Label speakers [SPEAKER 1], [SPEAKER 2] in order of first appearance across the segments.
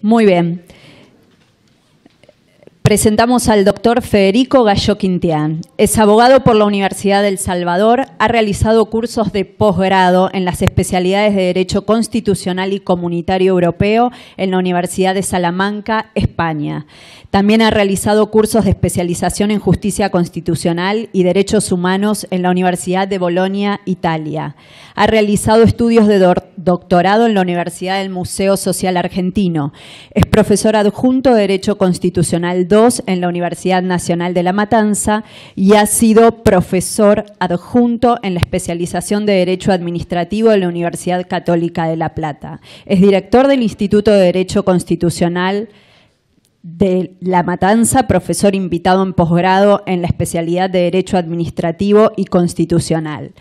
[SPEAKER 1] Muy bien. Presentamos al doctor Federico Gallo Quintián. Es abogado por la Universidad del Salvador, ha realizado cursos de posgrado en las especialidades de Derecho Constitucional y Comunitario Europeo en la Universidad de Salamanca, España. También ha realizado cursos de especialización en Justicia Constitucional y Derechos Humanos en la Universidad de Bolonia, Italia. Ha realizado estudios de doctorado en la Universidad del Museo Social Argentino. Es profesor adjunto de Derecho Constitucional 2 en la Universidad Nacional de La Matanza y ha sido profesor adjunto en la especialización de Derecho Administrativo de la Universidad Católica de La Plata. Es director del Instituto de Derecho Constitucional de La Matanza, profesor invitado en posgrado en la especialidad de Derecho Administrativo y Constitucional.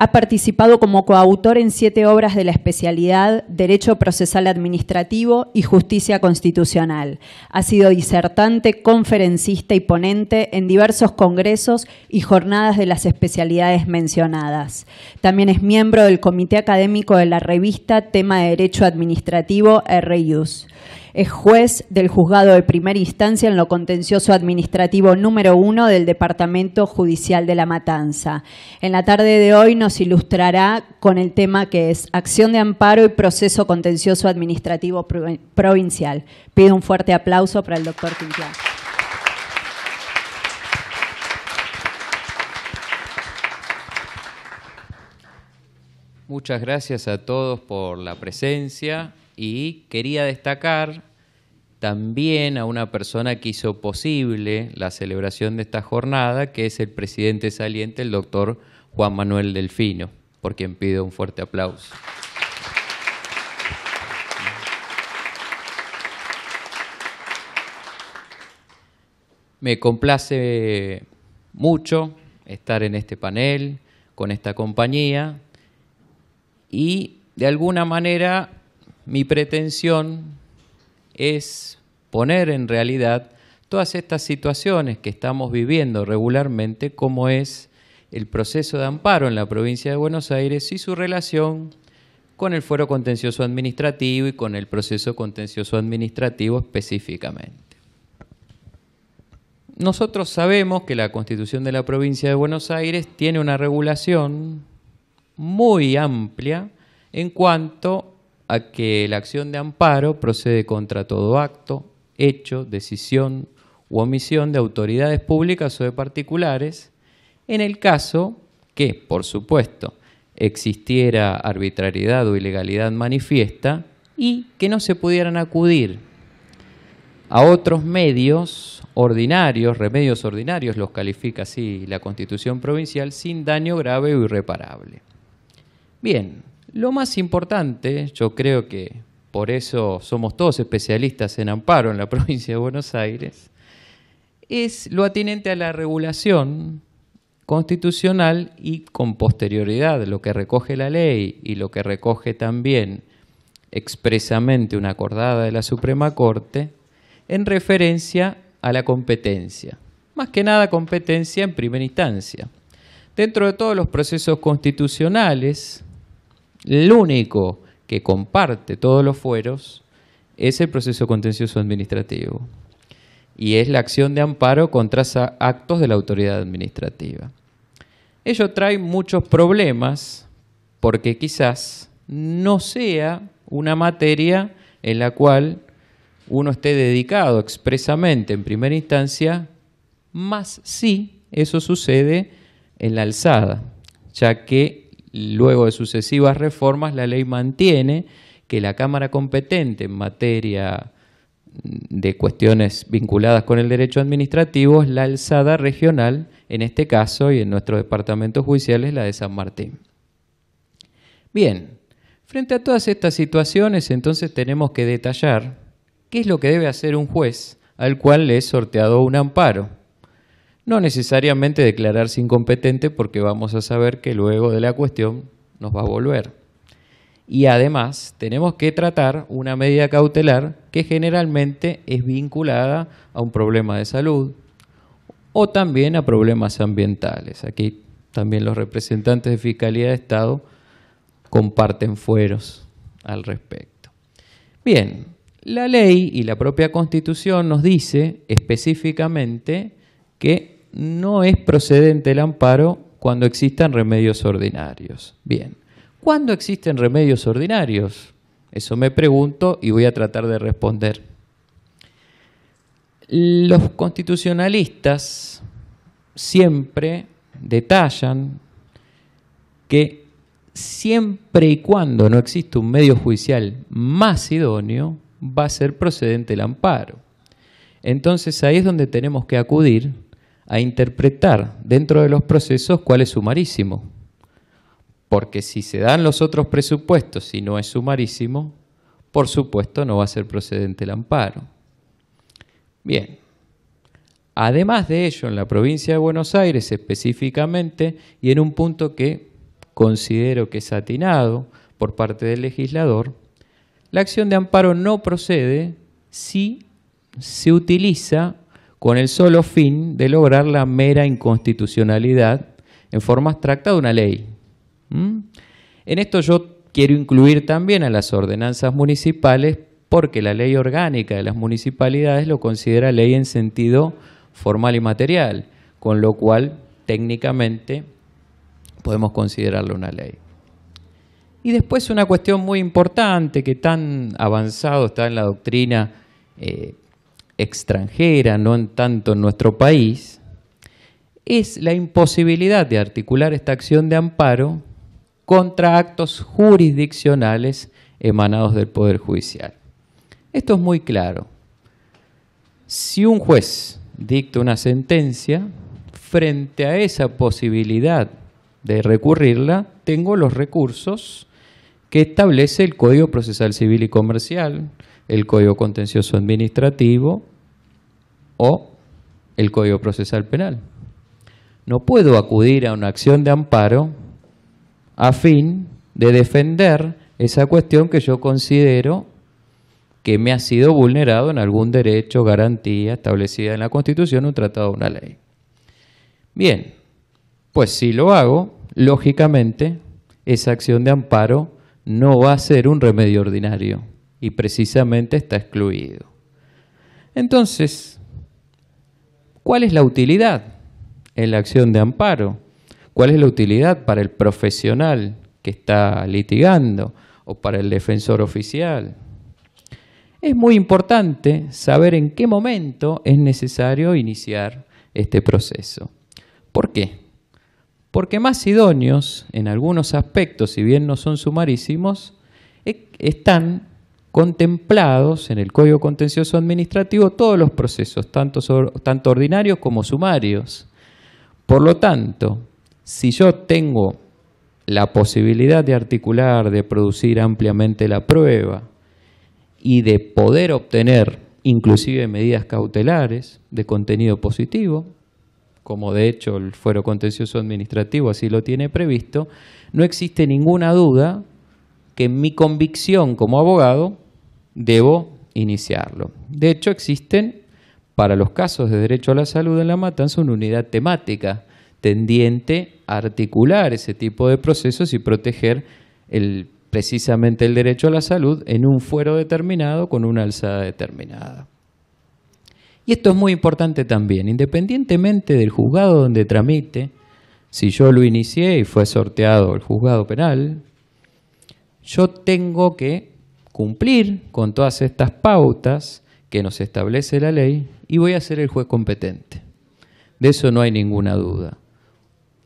[SPEAKER 1] Ha participado como coautor en 7 obras de la especialidad Derecho Procesal Administrativo y Justicia Constitucional. Ha sido disertante, conferencista y ponente en diversos congresos y jornadas de las especialidades mencionadas. También es miembro del Comité Académico de la revista Tema de Derecho Administrativo RIUS. Es juez del Juzgado de Primera Instancia en lo Contencioso Administrativo número 1 del Departamento Judicial de La Matanza. En la tarde de hoy nos ilustrará con el tema que es Acción de Amparo y Proceso Contencioso Administrativo Provincial. Pido un fuerte aplauso para el doctor Quintián.
[SPEAKER 2] Muchas gracias a todos por la presencia y quería destacar también a una persona que hizo posible la celebración de esta jornada, que es el presidente saliente, el doctor Juan Manuel Delfino, por quien pido un fuerte aplauso. Me complace mucho estar en este panel, con esta compañía, y de alguna manera mi pretensión es poner en realidad todas estas situaciones que estamos viviendo regularmente, como es el proceso de amparo en la provincia de Buenos Aires y su relación con el fuero contencioso administrativo y con el proceso contencioso administrativo específicamente. Nosotros sabemos que la Constitución de la provincia de Buenos Aires tiene una regulación muy amplia en cuanto a que la acción de amparo procede contra todo acto, hecho, decisión u omisión de autoridades públicas o de particulares, en el caso que, por supuesto, existiera arbitrariedad o ilegalidad manifiesta y que no se pudieran acudir a otros medios ordinarios, remedios ordinarios, los califica así la Constitución provincial, sin daño grave o irreparable. Bien. Lo más importante, yo creo que por eso somos todos especialistas en amparo en la provincia de Buenos Aires, es lo atinente a la regulación constitucional y con posterioridad, lo que recoge la ley y lo que recoge también expresamente una acordada de la Suprema Corte en referencia a la competencia. Más que nada competencia en primera instancia. Dentro de todos los procesos constitucionales, el único que comparte todos los fueros es el proceso contencioso administrativo y es la acción de amparo contra actos de la autoridad administrativa. Ello trae muchos problemas porque quizás no sea una materia en la cual uno esté dedicado expresamente en primera instancia, más sí eso sucede en la alzada, ya que luego de sucesivas reformas, la ley mantiene que la Cámara competente en materia de cuestiones vinculadas con el derecho administrativo es la alzada regional, en este caso y en nuestro departamento judicial es la de San Martín. Bien, frente a todas estas situaciones, entonces tenemos que detallar qué es lo que debe hacer un juez al cual le es sorteado un amparo. No necesariamente declararse incompetente porque vamos a saber que luego de la cuestión nos va a volver. Y además tenemos que tratar una medida cautelar que generalmente es vinculada a un problema de salud o también a problemas ambientales. Aquí también los representantes de Fiscalía de Estado comparten fueros al respecto. Bien, La ley y la propia Constitución nos dice específicamente que no es procedente el amparo cuando existan remedios ordinarios. Bien, ¿cuándo existen remedios ordinarios? Eso me pregunto y voy a tratar de responder. Los constitucionalistas siempre detallan que siempre y cuando no existe un medio judicial más idóneo, va a ser procedente el amparo. Entonces ahí es donde tenemos que acudir a interpretar dentro de los procesos cuál es sumarísimo. Porque si se dan los otros presupuestos y no es sumarísimo, por supuesto no va a ser procedente el amparo. Bien, además de ello, en la provincia de Buenos Aires específicamente, y en un punto que considero que es atinado por parte del legislador, la acción de amparo no procede si se utiliza con el solo fin de lograr la mera inconstitucionalidad en forma abstracta de una ley. En esto yo quiero incluir también a las ordenanzas municipales porque la ley orgánica de las municipalidades lo considera ley en sentido formal y material, con lo cual técnicamente podemos considerarlo una ley. Y después una cuestión muy importante que tan avanzado está en la doctrina extranjera, no en tanto en nuestro país, es la imposibilidad de articular esta acción de amparo contra actos jurisdiccionales emanados del Poder Judicial. Esto es muy claro. Si un juez dicta una sentencia, frente a esa posibilidad de recurrirla, tengo los recursos que establece el Código Procesal Civil y Comercial, el Código Contencioso Administrativo o el Código Procesal Penal. No puedo acudir a una acción de amparo a fin de defender esa cuestión que yo considero que me ha sido vulnerado en algún derecho, garantía establecida en la Constitución, un tratado o una ley. Bien, pues si lo hago, lógicamente, esa acción de amparo no va a ser un remedio ordinario y precisamente está excluido. Entonces, ¿cuál es la utilidad en la acción de amparo? ¿Cuál es la utilidad para el profesional que está litigando o para el defensor oficial? Es muy importante saber en qué momento es necesario iniciar este proceso. ¿Por qué? Porque más idóneos, en algunos aspectos, si bien no son sumarísimos, están contemplados en el Código Contencioso Administrativo todos los procesos, tanto ordinarios como sumarios. Por lo tanto, si yo tengo la posibilidad de articular, de producir ampliamente la prueba y de poder obtener inclusive medidas cautelares de contenido positivo, como de hecho el Fuero Contencioso Administrativo así lo tiene previsto, no existe ninguna duda que en mi convicción como abogado debo iniciarlo. De hecho, existen para los casos de derecho a la salud en La Matanza una unidad temática tendiente a articular ese tipo de procesos y proteger precisamente el derecho a la salud en un fuero determinado con una alzada determinada. Y esto es muy importante también, independientemente del juzgado donde tramite, si yo lo inicié y fue sorteado el juzgado penal, yo tengo que cumplir con todas estas pautas que nos establece la ley y voy a ser el juez competente. De eso no hay ninguna duda.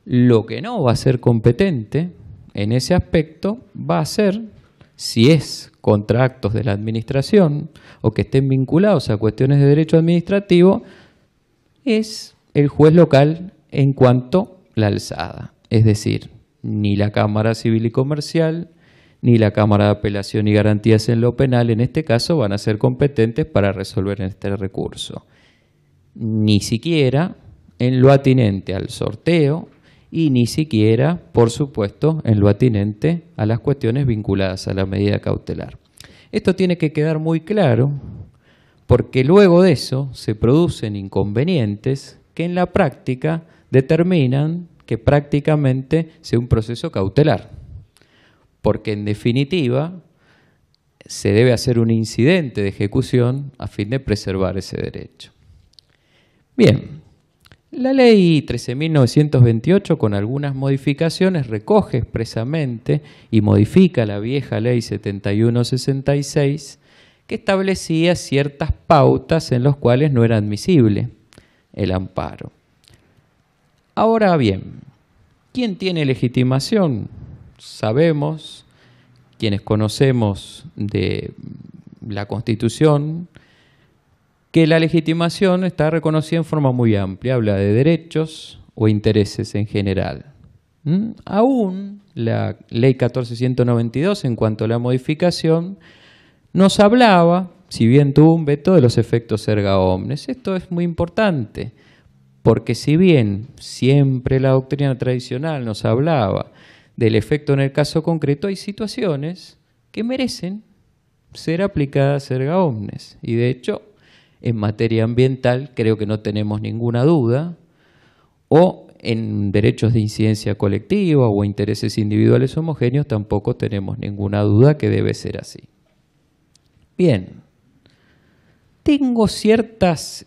[SPEAKER 2] Lo que no va a ser competente en ese aspecto va a ser, si es contra actos de la administración o que estén vinculados a cuestiones de derecho administrativo, es el juez local en cuanto a la alzada. Es decir, ni la Cámara Civil y Comercial, ni la Cámara de Apelación y Garantías en lo Penal, en este caso, van a ser competentes para resolver este recurso. Ni siquiera en lo atinente al sorteo y ni siquiera, por supuesto, en lo atinente a las cuestiones vinculadas a la medida cautelar. Esto tiene que quedar muy claro porque luego de eso se producen inconvenientes que en la práctica determinan que prácticamente sea un proceso cautelar. Porque en definitiva, se debe hacer un incidente de ejecución a fin de preservar ese derecho. Bien, la ley 13.928 con algunas modificaciones recoge expresamente y modifica la vieja ley 7166 que establecía ciertas pautas en las cuales no era admisible el amparo. Ahora bien, ¿quién tiene legitimación? Sabemos, quienes conocemos de la Constitución, que la legitimación está reconocida en forma muy amplia, habla de derechos o intereses en general. Aún la ley 14.192, en cuanto a la modificación, nos hablaba, si bien tuvo un veto, de los efectos erga omnes. Esto es muy importante, porque si bien siempre la doctrina tradicional nos hablaba del efecto en el caso concreto, hay situaciones que merecen ser aplicadas erga omnes. Y de hecho, en materia ambiental creo que no tenemos ninguna duda, o en derechos de incidencia colectiva o intereses individuales homogéneos tampoco tenemos ninguna duda que debe ser así. Bien, tengo ciertas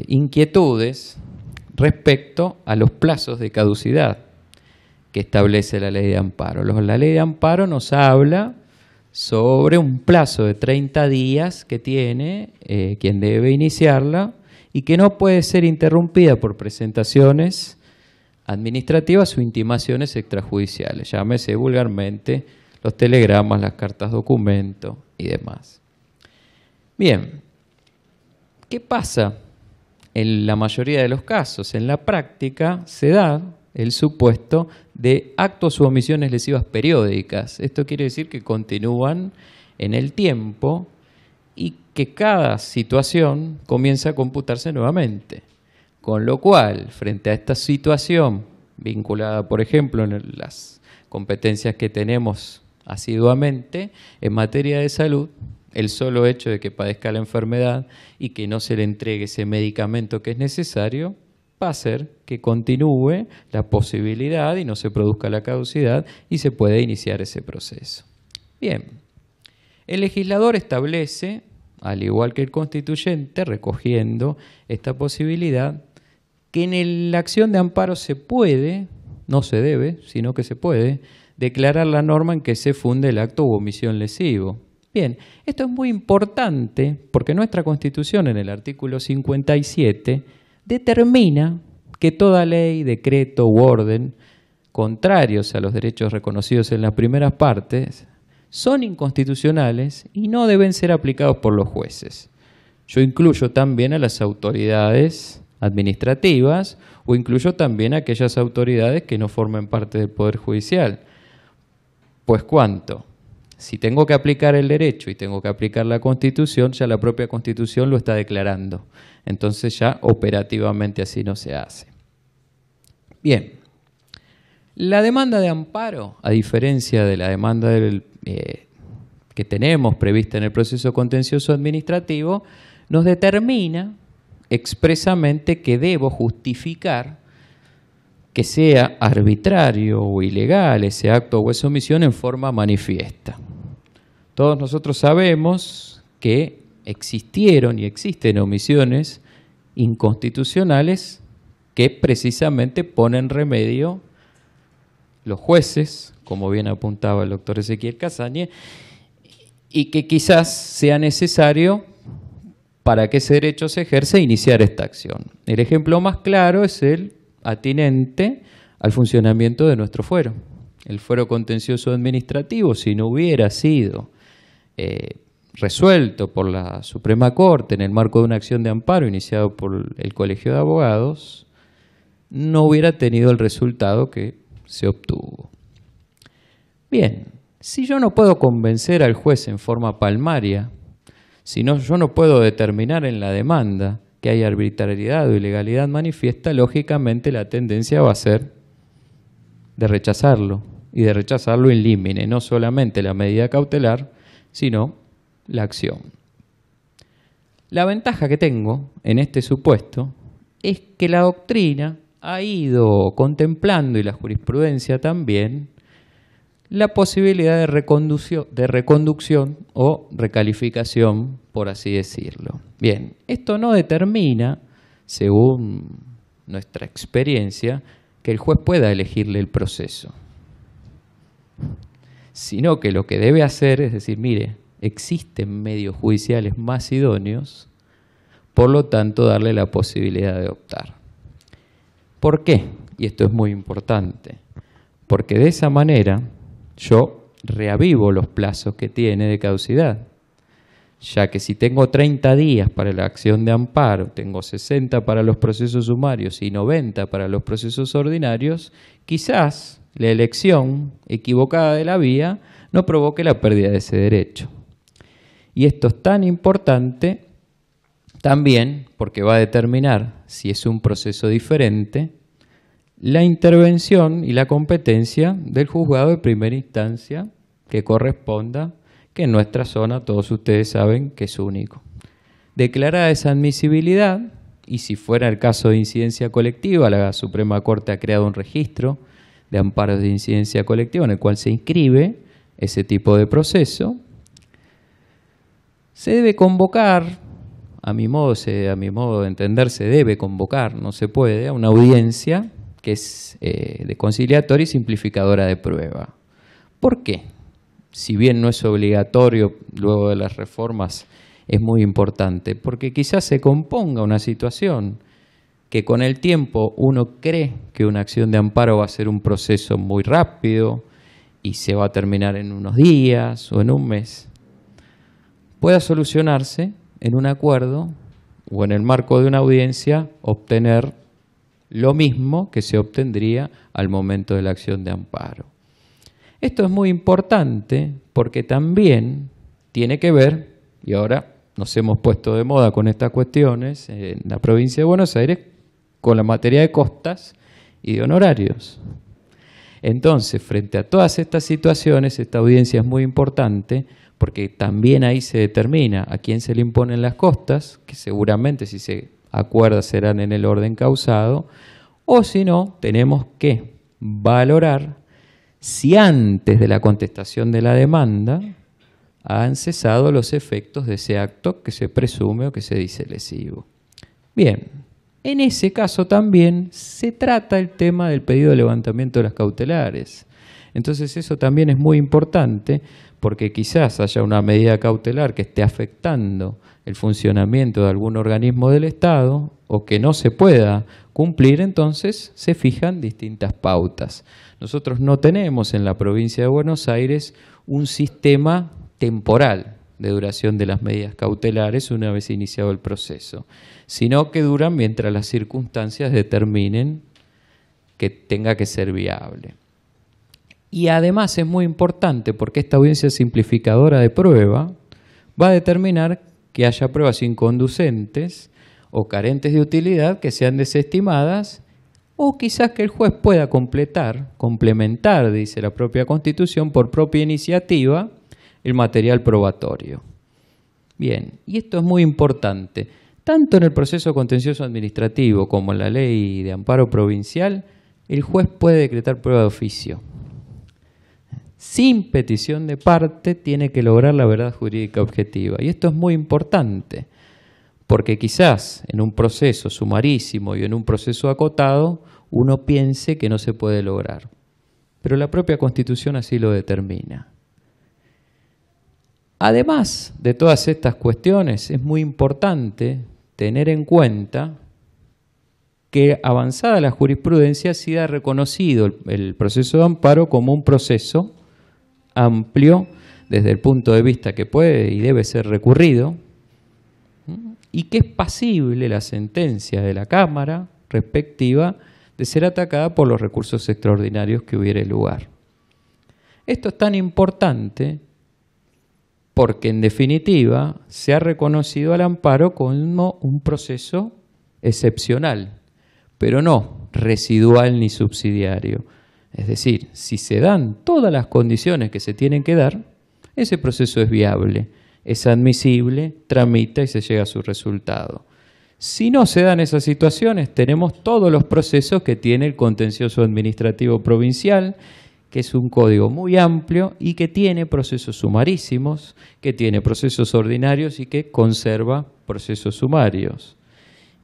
[SPEAKER 2] inquietudes respecto a los plazos de caducidad que establece la ley de amparo. La ley de amparo nos habla sobre un plazo de 30 días que tiene quien debe iniciarla y que no puede ser interrumpida por presentaciones administrativas o intimaciones extrajudiciales, llámese vulgarmente los telegramas, las cartas documento y demás. Bien, ¿qué pasa en la mayoría de los casos? En la práctica se da el supuesto de actos u omisiones lesivas periódicas. Esto quiere decir que continúan en el tiempo y que cada situación comienza a computarse nuevamente. Con lo cual, frente a esta situación vinculada, por ejemplo, en las competencias que tenemos asiduamente en materia de salud, el solo hecho de que padezca la enfermedad y que no se le entregue ese medicamento que es necesario va a hacer que continúe la posibilidad y no se produzca la caducidad y se puede iniciar ese proceso. Bien, el legislador establece, al igual que el constituyente, recogiendo esta posibilidad, que en la acción de amparo se puede, no se debe, sino que se puede, declarar la norma en que se funde el acto u omisión lesivo. Bien, esto es muy importante porque nuestra Constitución en el artículo 57 determina que toda ley, decreto u orden contrarios a los derechos reconocidos en las primeras partes son inconstitucionales y no deben ser aplicados por los jueces. Yo incluyo también a las autoridades administrativas o incluyo también a aquellas autoridades que no formen parte del Poder Judicial. Pues ¿cuánto? Si tengo que aplicar el derecho y tengo que aplicar la Constitución, ya la propia Constitución lo está declarando. Entonces ya operativamente así no se hace. Bien, la demanda de amparo, a diferencia de la demanda que tenemos prevista en el proceso contencioso administrativo, nos determina expresamente que debo justificar que sea arbitrario o ilegal ese acto o esa omisión en forma manifiesta. Todos nosotros sabemos que existieron y existen omisiones inconstitucionales que precisamente ponen remedio los jueces, como bien apuntaba el doctor Ezequiel Casañe, y que quizás sea necesario para que ese derecho se ejerza iniciar esta acción. El ejemplo más claro es el atinente al funcionamiento de nuestro fuero. El fuero contencioso administrativo, si no hubiera sido resuelto por la Suprema Corte en el marco de una acción de amparo iniciado por el Colegio de Abogados, no hubiera tenido el resultado que se obtuvo. Bien, si yo no puedo convencer al juez en forma palmaria, si no, yo no puedo determinar en la demanda que hay arbitrariedad o ilegalidad manifiesta, lógicamente la tendencia va a ser de rechazarlo, y de rechazarlo in limine, no solamente la medida cautelar, sino la acción. La ventaja que tengo en este supuesto es que la doctrina ha ido contemplando, y la jurisprudencia también, la posibilidad de reconducción o recalificación, por así decirlo. Bien, esto no determina, según nuestra experiencia, que el juez pueda elegirle el proceso, sino que lo que debe hacer es decir, mire, existen medios judiciales más idóneos, por lo tanto darle la posibilidad de optar. ¿Por qué? Y esto es muy importante, porque de esa manera yo reavivo los plazos que tiene de caducidad, ya que si tengo 30 días para la acción de amparo, tengo 60 para los procesos sumarios y 90 para los procesos ordinarios, quizás la elección equivocada de la vía no provoque la pérdida de ese derecho. Y esto es tan importante también porque va a determinar, si es un proceso diferente, la intervención y la competencia del juzgado de primera instancia que corresponda, que en nuestra zona todos ustedes saben que es único. Declarada esa admisibilidad, y si fuera el caso de incidencia colectiva, la Suprema Corte ha creado un registro de amparos de incidencia colectiva en el cual se inscribe ese tipo de proceso, se debe convocar, a mi modo de entender, se debe convocar, no se puede, a una audiencia que es de conciliatoria y simplificadora de prueba. ¿Por qué? Si bien no es obligatorio, luego de las reformas es muy importante, porque quizás se componga una situación que con el tiempo uno cree que una acción de amparo va a ser un proceso muy rápido y se va a terminar en unos días o en un mes, pueda solucionarse en un acuerdo o en el marco de una audiencia obtener lo mismo que se obtendría al momento de la acción de amparo. Esto es muy importante porque también tiene que ver, y ahora nos hemos puesto de moda con estas cuestiones en la provincia de Buenos Aires, con la materia de costas y de honorarios. Entonces, frente a todas estas situaciones, esta audiencia es muy importante porque también ahí se determina a quién se le imponen las costas, que seguramente si se acuerda serán en el orden causado, o si no, tenemos que valorar si antes de la contestación de la demanda han cesado los efectos de ese acto que se presume o que se dice lesivo. Bien, en ese caso también se trata el tema del pedido de levantamiento de las cautelares. Entonces eso también es muy importante porque quizás haya una medida cautelar que esté afectando el funcionamiento de algún organismo del Estado o que no se pueda cumplir, entonces se fijan distintas pautas. Nosotros no tenemos en la provincia de Buenos Aires un sistema temporal de duración de las medidas cautelares una vez iniciado el proceso, sino que duran mientras las circunstancias determinen que tenga que ser viable. Y además es muy importante porque esta audiencia simplificadora de prueba va a determinar que haya pruebas inconducentes o carentes de utilidad que sean desestimadas o quizás que el juez pueda complementar, dice la propia Constitución, por propia iniciativa, el material probatorio. Bien, y esto es muy importante. Tanto en el proceso contencioso administrativo como en la ley de amparo provincial, el juez puede decretar prueba de oficio. Sin petición de parte tiene que lograr la verdad jurídica objetiva. Y esto es muy importante, porque quizás en un proceso sumarísimo y en un proceso acotado uno piense que no se puede lograr. Pero la propia Constitución así lo determina. Además de todas estas cuestiones, es muy importante tener en cuenta que avanzada la jurisprudencia ha sido reconocido el proceso de amparo como un proceso amplio desde el punto de vista que puede y debe ser recurrido y que es pasible la sentencia de la Cámara respectiva de ser atacada por los recursos extraordinarios que hubiere lugar. Esto es tan importante porque en definitiva se ha reconocido al amparo como un proceso excepcional, pero no residual ni subsidiario. Es decir, si se dan todas las condiciones que se tienen que dar, ese proceso es viable, es admisible, tramita y se llega a su resultado. Si no se dan esas situaciones, tenemos todos los procesos que tiene el contencioso administrativo provincial, que es un código muy amplio y que tiene procesos sumarísimos, que tiene procesos ordinarios y que conserva procesos sumarios.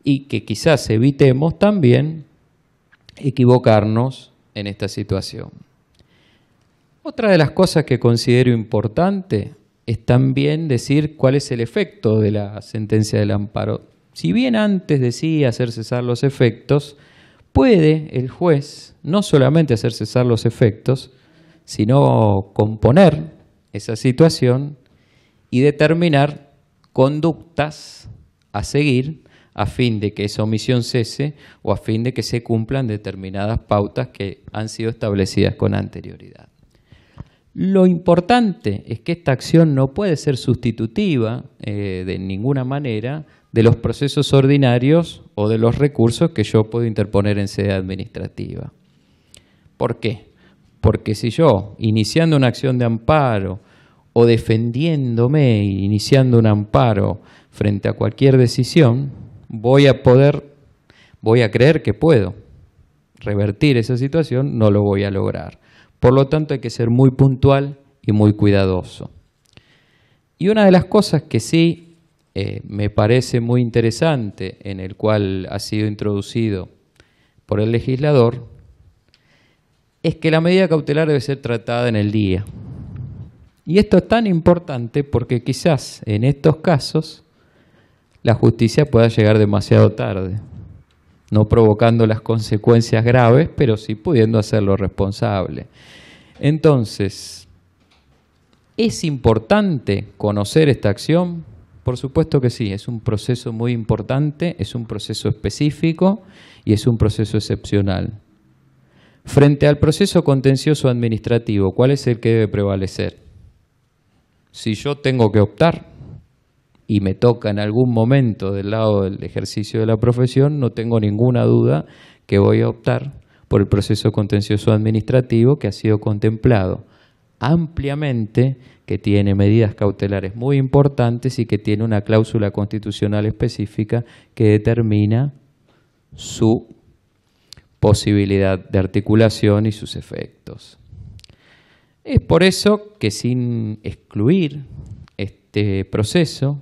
[SPEAKER 2] Y que quizás evitemos también equivocarnos en esta situación. Otra de las cosas que considero importante es también decir cuál es el efecto de la sentencia del amparo. Si bien antes decía hacer cesar los efectos, puede el juez no solamente hacer cesar los efectos, sino componer esa situación y determinar conductas a seguir a fin de que esa omisión cese o a fin de que se cumplan determinadas pautas que han sido establecidas con anterioridad. Lo importante es que esta acción no puede ser sustitutiva de ninguna manera de los procesos ordinarios o de los recursos que yo puedo interponer en sede administrativa. ¿Por qué? Porque si yo, iniciando una acción de amparo o defendiéndome, iniciando un amparo frente a cualquier decisión, voy a creer que puedo revertir esa situación, no lo voy a lograr. Por lo tanto, hay que ser muy puntual y muy cuidadoso. Y una de las cosas que sí me parece muy interesante, en el cual ha sido introducido por el legislador, es que la medida cautelar debe ser tratada en el día. Y esto es tan importante porque quizás en estos casos la justicia pueda llegar demasiado tarde, no provocando las consecuencias graves, pero sí pudiendo hacerlo responsable. Entonces, ¿es importante conocer esta acción? Por supuesto que sí, es un proceso muy importante, es un proceso específico y es un proceso excepcional. Frente al proceso contencioso administrativo, ¿cuál es el que debe prevalecer? Si yo tengo que optar y me toca en algún momento del lado del ejercicio de la profesión, no tengo ninguna duda que voy a optar por el proceso contencioso administrativo que ha sido contemplado ampliamente, que tiene medidas cautelares muy importantes y que tiene una cláusula constitucional específica que determina su posibilidad de articulación y sus efectos. Es por eso que sin excluir este proceso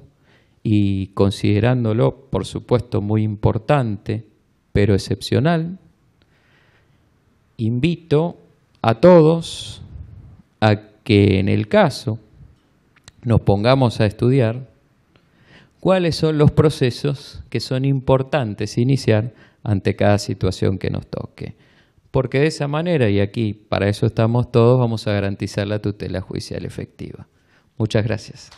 [SPEAKER 2] y considerándolo, por supuesto, muy importante, pero excepcional, invito a todos a que en el caso nos pongamos a estudiar cuáles son los procesos que son importantes iniciar ante cada situación que nos toque. Porque de esa manera, y aquí para eso estamos todos, vamos a garantizar la tutela judicial efectiva. Muchas gracias.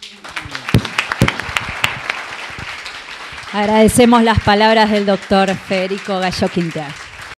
[SPEAKER 1] Agradecemos las palabras del doctor Federico Gallo Quinteán.